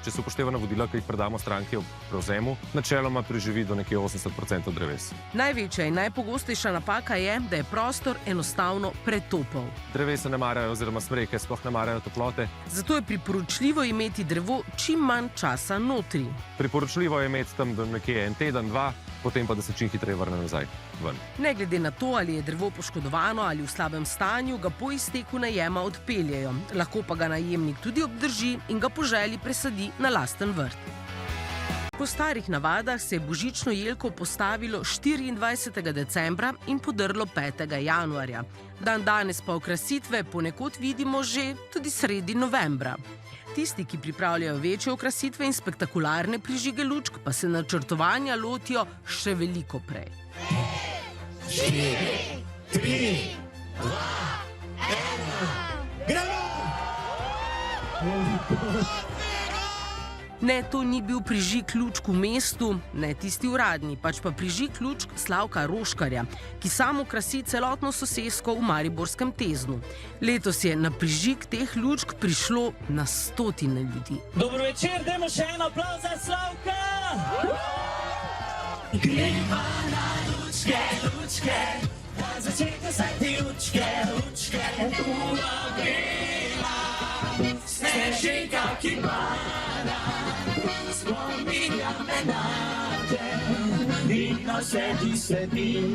Če se upošteva navodila, ki jih predamo stranki ob prevzemu, načeloma preživi do nekje 80% dreves. Največja in najpogostejša napaka je, da je prostor enostavno pretopel. Drevesa ne marajo oziroma smreke sploh ne marajo toplote. Zato je priporočljivo imeti drevo čim manj časa notri. Priporočljivo je imeti tam do nekje en teden, dva, potem pa da se čim hitreje vrne nazaj ven. Ne glede na to, ali je drevo poškodovano ali v slabem stanju, ga po izteku najema odpeljejo. Lahko pa ga najemnik tudi obdrži in ga po želji presadi na lasten vrt. Po starih navadah se je božično jelko postavilo 24. decembra in podrlo 5. januarja. Dan danes pa okrasitve ponekod vidimo že tudi sredi novembra. Tisti, ki pripravljajo večje okrasitve in spektakularne prižige lučk, pa se načrtovanja lotijo še veliko prej. 4, 3, 2, 1, gremo! Ne, to ni bil prižig lučk v mestu, ne tisti uradni, pač pa prižig lučk Slavka Roškarja, ki sam okrasi celotno sosesko v mariborskem Teznu. Letos je na prižig teh lučk prišlo na stotine ljudi. Dobro večer, dajmo še en aplavz za Slavka! Greva na lučke, lučke, da začeka se ti lučke, lučke, ura grela, snežinka, ki pada, spominja me na te, in na vse ti sledi.